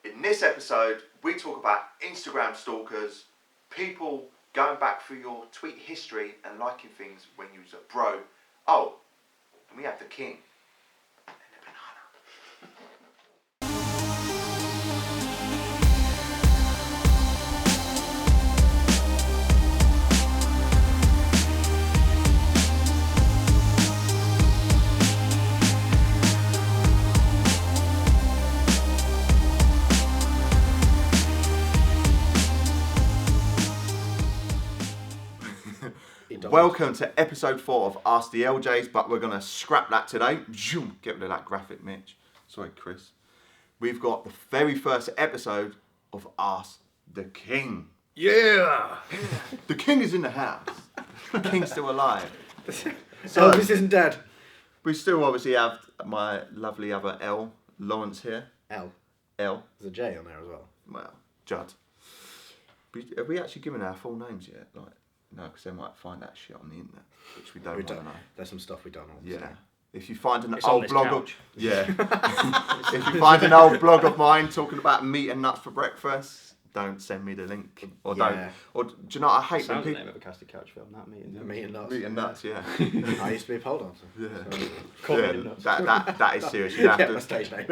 In this episode, we talk about Instagram stalkers, people going back through your tweet history and liking things when you was a bro. Oh, and we have the king and the banana. Welcome to episode 4 of Ask the LJs, but we're going to scrap that today. Get rid of that graphic, Mitch. Sorry, Chris. We've got the very first episode of Ask the King. Yeah! The king is in the house. The king's still alive. So Elvis isn't dead. We still obviously have my lovely other L, Lawrence here. L. L. There's a J on there as well. Well, Judd. Have we actually given our full names yet? No, because they might find that shit on the internet, which we don't want to know. There's some stuff we don't want to Yeah. say. If you find an It's old on blog couch. if you find an old blog of mine talking about meat and nuts for breakfast, don't send me the link. Or Yeah. Or do you know what I hate Sounds when the people name of a casted couch film, that meat and nuts. Meat and nuts. meat and nuts, yeah. I used to be a pole dancer. Yeah. So. Call me nuts. That is serious. You have Yeah, to. my stage name.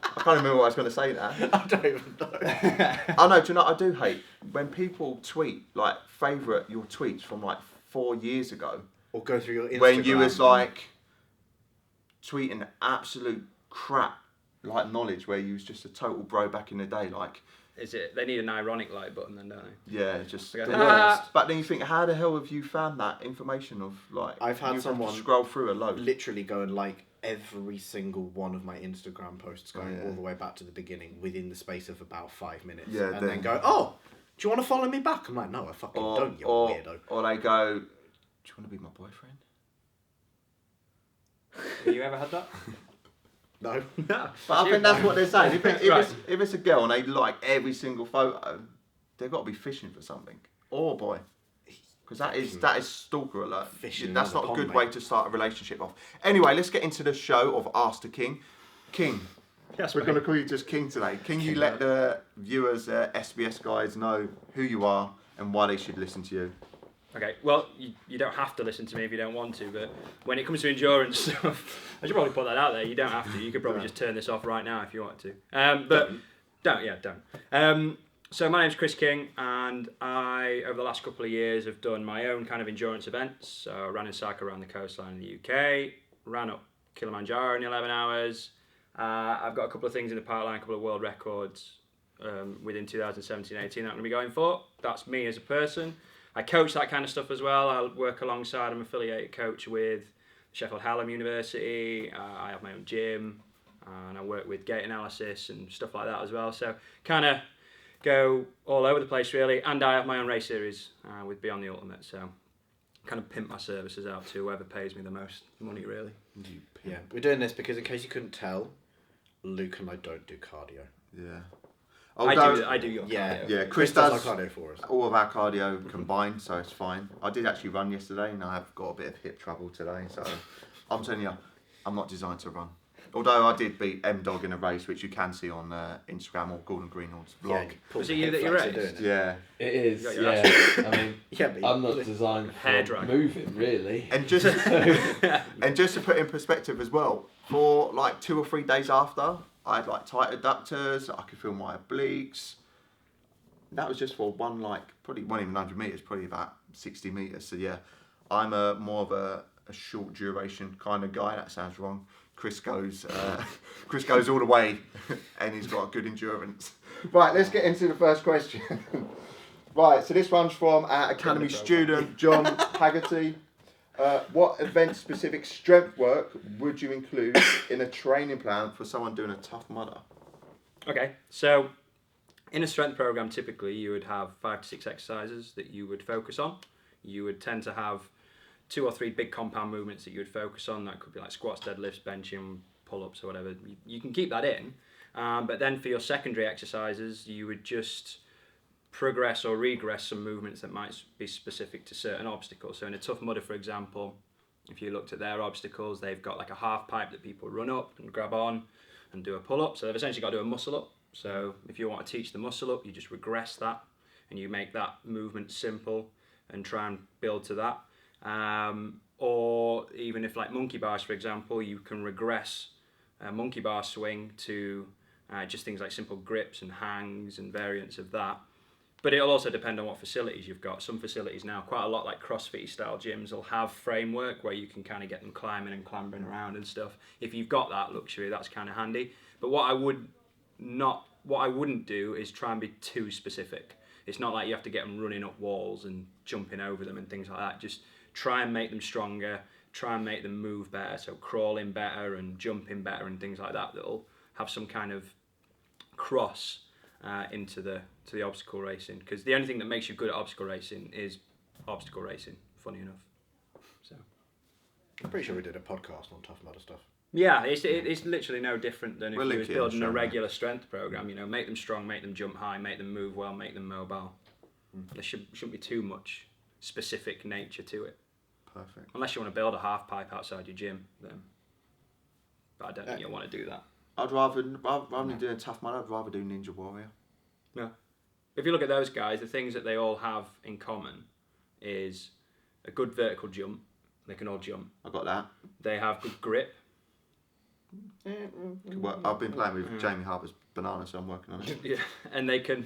I can't remember what I was going to say now. I don't even know. Oh no, do you know what I do hate? When people tweet, like, favourite your tweets from like 4 years ago. Or go through your Instagram. When you was like tweeting absolute crap, like knowledge, where you was just a total bro back in the day, like. Is it? They need an ironic like button then, don't they? Yeah, it's just Okay. the worst. But then you think, how the hell have you found that information of like? I've had you someone scroll through a load. literally go and like every single one of my Instagram posts going Oh, yeah. all the way back to the beginning within the space of about 5 minutes. Yeah, and then go, oh, do you want to follow me back? I'm like, no, I fucking don't, you weirdo. Or they go, do you want to be my boyfriend? Have you ever had that? No. But I think that's what they're saying. If Right. it's a girl and they like every single photo, they've got to be fishing for something. Or a boy. Because that is stalker alert. Fishing That's in not the a good pond, way mate. to start a relationship off. Anyway, let's get into the show of Ask the King. King. Yes, We're going to call you just King today. Can you let the viewers, SBS guys, know who you are and why they should listen to you? Okay, well, you don't have to listen to me if you don't want to, but when it comes to endurance stuff, I should probably put that out there. You don't have to. You could probably just turn this off right now if you want to. But don't. So my name's Kris King, and I, over the last couple of years, have done my own kind of endurance events. So I ran in cycle around the coastline in the UK, ran up Kilimanjaro in 11 hours. I've got a couple of things in the pipeline, a couple of world records within 2017-18 that I'm going to be going for. That's me as a person. I coach that kind of stuff as well. I work alongside, I'm an affiliated coach with Sheffield Hallam University. I have my own gym, and I work with gait analysis and stuff like that as well. So kind of go all over the place really. And I have my own race series with Beyond the Ultimate. So kind of pimp my services out to whoever pays me the most money really. Yeah, we're doing this because in case you couldn't tell, Luke and I don't do cardio. Yeah. I do your Yeah, cardio. Yeah, Chris does does our cardio for us. all of our cardio combined, so it's fine. I did actually run yesterday, and I've got a bit of hip trouble today, so I'm telling you, I'm not designed to run. Although I did beat M-Dog in a race, which you can see on Instagram or Gordon Greenwald's vlog. Was it you that you raced? Yeah. It is, You got your yeah. I mean, Yeah, but I'm not designed Hair for drag. moving, really. And just to put in perspective as well, for like 2 or 3 days after, I had like tight adductors, I could feel my obliques. That was just for probably not even 100 metres, probably about 60 metres. So yeah, I'm more of a short duration kind of guy. That sounds wrong. Chris goes all the way, and he's got good endurance. Right, let's get into the first question. Right, so this one's from our Academy student, John Hegarty. What event-specific strength work would you include in a training plan for someone doing a Tough Mudder? Okay, so in a strength program, typically you would have 5 to 6 exercises that you would focus on. You would tend to have 2 or 3 big compound movements that you would focus on. That could be like squats, deadlifts, benching, pull-ups or whatever. You can keep that in, but then for your secondary exercises, you would just progress or regress some movements that might be specific to certain obstacles. So in a Tough Mudder, for example, if you looked at their obstacles, they've got like a half pipe that people run up and grab on. and do a pull-up. So they've essentially got to do a muscle-up. So if you want to teach the muscle-up, you just regress that and you make that movement simple and try and build to that. Or even if like monkey bars, for example, you can regress a monkey bar swing to just things like simple grips and hangs and variants of that. But it'll also depend on what facilities you've got. Some facilities now, quite a lot like CrossFit style gyms, will have framework where you can kind of get them climbing and clambering around and stuff. If you've got that luxury, that's kind of handy. But what I wouldn't do is try and be too specific. It's not like you have to get them running up walls and jumping over them and things like that. Just try and make them stronger, try and make them move better, so crawling better and jumping better and things like that that'll have some kind of cross into the obstacle racing. Because the only thing that makes you good at obstacle racing is obstacle racing, funny enough. So I'm pretty sure we did a podcast on Tough Mudder stuff. yeah, it's literally no different than if We'll you was link it in the building a show regular strength program. You know, make them strong, make them jump high, make them move well, make them mobile. There shouldn't be too much specific nature to it. Perfect. Unless you want to build a half pipe outside your gym, then. But I don't think you'll want to do that. Rather than doing Tough Mudder, I'd rather do Ninja Warrior. Yeah. If you look at those guys, the things that they all have in common is a good vertical jump. They can all jump. I got that. They have good grip. Well, I've been playing with Jamie Harper's banana, so I'm working on it. Yeah, and they can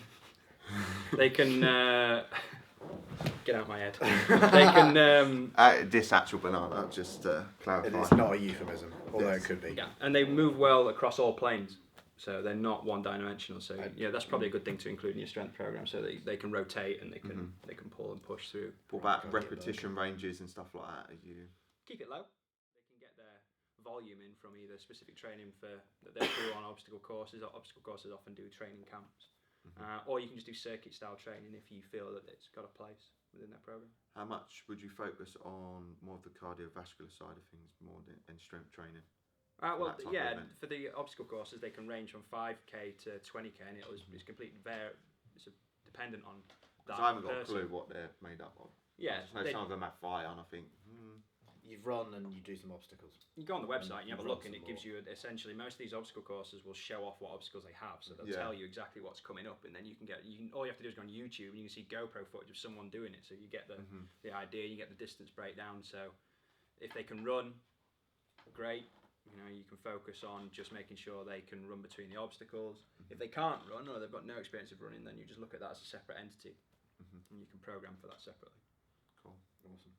get out of my head. They can This actual banana, just to clarify. It's not a euphemism, although Yes. it could be. yeah, and they move well across all planes. So they're not one-dimensional. So yeah, that's probably a good thing to include in your strength program, so that they can rotate and they can pull and push through. What about repetition ranges and stuff like that? Are you... Keep it low. They can get their volume in from either specific training that they do on obstacle courses. Obstacle courses often do training camps, or you can just do circuit style training if you feel that it's got a place within their program. How much would you focus on more of the cardiovascular side of things more than strength training? Well, that type of yeah, event? for the obstacle courses, they can range from 5k to 20k, and it's completely it's dependent on that. I haven't got a person. clue what they're made up of. Yeah, I know some of them have fire, and I think. You've run and you do some obstacles. You go on the website and you have a Run look, and some it gives you essentially most of these obstacle courses will show off what obstacles they have, so they'll tell you exactly what's coming up, and then you can all you have to do is go on YouTube and you can see GoPro footage of someone doing it, so you get the idea, you get the distance breakdown. So if they can run, great. You know, you can focus on just making sure they can run between the obstacles. If they can't run or they've got no experience of running, then you just look at that as a separate entity, and you can program for that separately. Cool. Awesome.